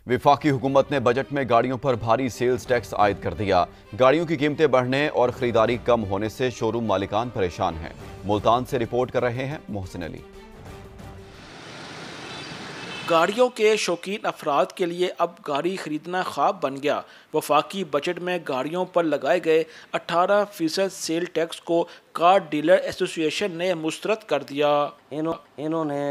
वफाकी हुकूमत ने बजट में गाड़ियों पर भारी सेल्स टैक्स आयद कर दिया। गाड़ियों की कीमतें बढ़ने और खरीदारी कम होने से शोरूम मालिकान परेशान हैं। मुल्तान से रिपोर्ट कर रहे हैं मोहसिन अली। गाड़ियों के शौकीन अफराद के लिए अब गाड़ी खरीदना ख्वाब बन गया। वफाकी बजट में गाड़ियों पर लगाए गए 18% सेल टैक्स को कार डीलर एसोसिएशन ने मुस्तरद कर दिया। इन्होंने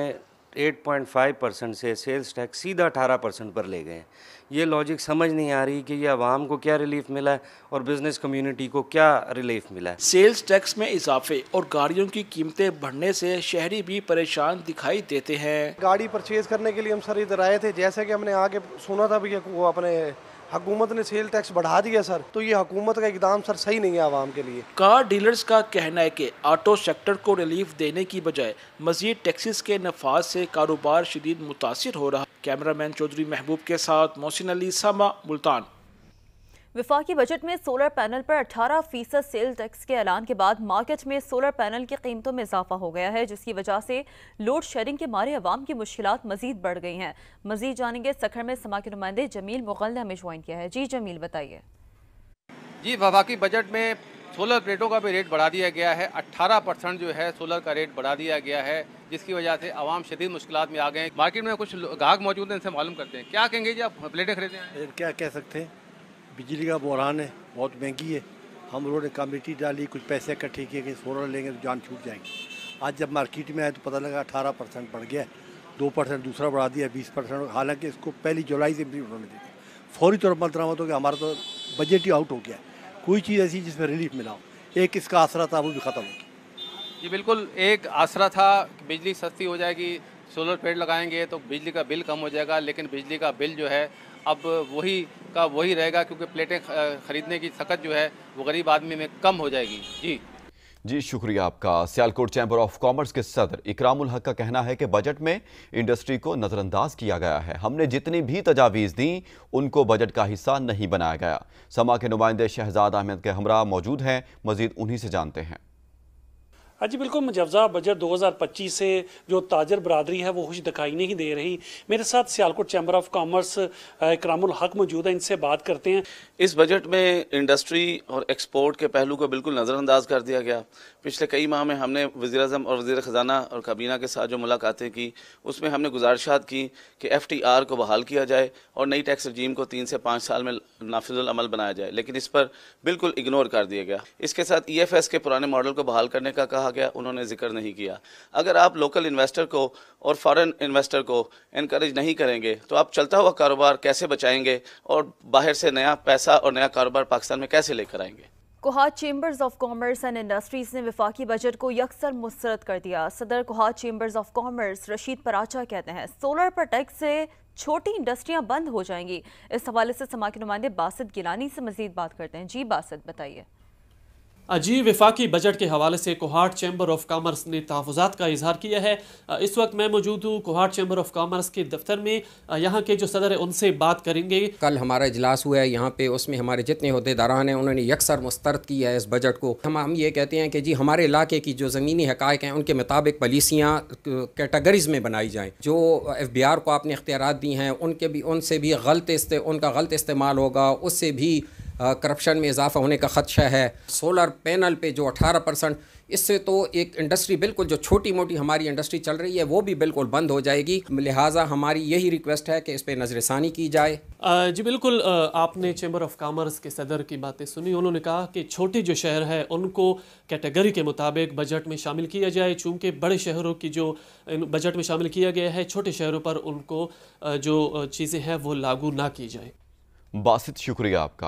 8.5% से सेल्स टैक्स सीधा 18% पर ले गए। ये लॉजिक समझ नहीं आ रही कि ये आवाम को क्या रिलीफ मिला है और बिजनेस कम्युनिटी को क्या रिलीफ मिला है। सेल्स टैक्स में इजाफे और गाड़ियों की कीमतें बढ़ने से शहरी भी परेशान दिखाई देते हैं। गाड़ी परचेज करने के लिए हम सर इधर आए थे, जैसे कि हमने आगे सुना था भैया वो अपने हुकूमत ने सेल टैक्स बढ़ा दिया सर, तो ये हुकूमत का इकदाम सर सही नहीं है आवाम के लिए। कार डीलर्स का कहना है कि ऑटो सेक्टर को रिलीफ देने की बजाय मजीद टैक्सेस के नफाज से कारोबार शदीद मुतासिर हो रहा। कैमरामैन चौधरी महबूब के साथ मोहसिन अली, सामा, मुल्तान। वफाकी बजट में सोलर पैनल पर 18% सेल टैक्स के ऐलान के बाद मार्केट में सोलर पैनल की कीमतों में इजाफा हो गया है, जिसकी वजह से लोड शेडिंग के मारे अवाम की मुश्किलात मजीद बढ़ गई हैं। मजीद जानेंगे सखर में समा के नुमाइंदे जमील मुगल ने हमें ज्वाइन किया है। जी जमील, बताइए। जी, वफाकी बजट में सोलर प्लेटों का भी रेट बढ़ा दिया गया है। 18% जो है सोलर का रेट बढ़ा दिया गया है, जिसकी वजह से आवाम शदीद मुश्किलात में आ गए हैं। मार्केट में कुछ ग्राहक मौजूद हैं, इनसे मालूम करते हैं। क्या कहेंगे जी, आप प्लेटें खरीदे हैं? क्या कह सकते हैं, बिजली का बहरान है, बहुत महंगी है। हम लोगों ने कमेटी डाली, कुछ पैसे इकट्ठे किए कि सोलर लेंगे तो जान छूट जाएंगी। आज जब मार्केट में आए तो पता लगा 18% बढ़ गया, 2% दूसरा बढ़ा दिया, 20%। हालांकि इसको 1 जुलाई से भी उन्होंने दी। फौरी तौर पर दरामद हो गया, हमारा तो बजट ही आउट हो गया। कोई चीज़ ऐसी जिसमें रिलीफ मिला हो, एक इसका आसरा था वो भी ख़त्म हो गया। जी बिल्कुल, एक आसरा था कि बिजली सस्ती हो जाएगी, सोलर प्लेट लगाएंगे तो बिजली का बिल कम हो जाएगा, लेकिन बिजली का बिल जो है अब वही का वही रहेगा, क्योंकि प्लेटें खरीदने की सकत जो है वो गरीब आदमी में कम हो जाएगी। जी शुक्रिया आपका। सियालकोट चैम्बर ऑफ कॉमर्स के सदर इकरामुल हक का कहना है कि बजट में इंडस्ट्री को नज़रअंदाज किया गया है। हमने जितनी भी तजावीज़ दी उनको बजट का हिस्सा नहीं बनाया गया। समा के नुमाइंदे शहजाद अहमद के हमरा मौजूद हैं, मजीद उन्हीं से जानते हैं। हाँ जी बिल्कुल, मुजवजा बजट 2025 से जो ताजर बरादरी है वो खुश दिखाई नहीं दे रही। मेरे साथ Sialkot chamber of commerce Ikramul हक मौजूद है, इनसे बात करते हैं। इस बजट में इंडस्ट्री और एक्सपोर्ट के पहलू को बिल्कुल नज़रअंदाज कर दिया गया। पिछले कई माह में हमने वज़ीर-ए-आज़म और वज़ीर ख़ज़ाना और काबीना के साथ जो मुलाकातें की, उसमें हमने गुजारिशात की कि FTR को बहाल किया जाए और नई टैक्स रजीम को 3 से 5 साल में नाफिजुल अमल बनाया जाए, लेकिन इस पर बिल्कुल इग्नोर कर दिया गया। इसके साथ EFS के पुराने मॉडल को बहाल करने का कहा गया, उन्होंने जिक्र नहीं किया। अगर आप लोकल इन्वेस्टर को और फॉरेन इन्वेस्टर को इनकरेज नहीं करेंगे तो आप चलता हुआ कारोबार कैसे बचाएंगे और बाहर से नया पैसा और नया कारोबार पाकिस्तान में कैसे लेकर आएंगे? Kohat chambers of commerce and industries ने वफाकी बजट को यकसर मुस्तरद कर दिया। सदर Kohat chambers of commerce Rashid Paracha कहते हैं सोलर पर टैक्स से छोटी इंडस्ट्रियां बंद हो जाएंगी। इस हवाले से समा के नुमाइंदे बासित गिलानी से मजीद बात करते हैं। जी बासित, बताइए। जी, वफाकी बजट के हवाले से कोहाट चैम्बर ऑफ कॉमर्स ने तहफ़्फ़ुज़ात का इजहार किया है। इस वक्त मैं मौजूद हूँ कोहाट चैम्बर ऑफ कॉमर्स के दफ्तर में। यहाँ के जो सदर है उनसे बात करेंगे। कल हमारा इजलास हुआ है यहाँ पे, उसमें हमारे जितने अहदेदारान हैं उन्होंने यकसर मुस्तरद किया है इस बजट को। हम ये कहते हैं कि जी हमारे इलाके की जो ज़मीनी हक़ाइक़ हैं उनके मुताबिक पॉलिसियाँ कैटेगरीज़ में बनाई जाएँ। जो FBR को आपने इख्तियारात दी हैं उनसे भी उनका गलत इस्तेमाल होगा, उससे भी करप्शन में इजाफा होने का ख़दशा है। सोलर पैनल पे जो 18%, इससे तो एक इंडस्ट्री बिल्कुल जो छोटी मोटी हमारी इंडस्ट्री चल रही है वो भी बिल्कुल बंद हो जाएगी। लिहाजा हमारी यही रिक्वेस्ट है कि इस पर नज़रसानी की जाए। जी बिल्कुल, आपने चैम्बर ऑफ कॉमर्स के सदर की बातें सुनी। उन्होंने कहा कि छोटे जो शहर है उनको कैटेगरी के मुताबिक बजट में शामिल किया जाए। चूँकि बड़े शहरों की जो बजट में शामिल किया गया है, छोटे शहरों पर उनको जो चीज़ें हैं वो लागू ना की जाए। बासित, शुक्रिया आपका।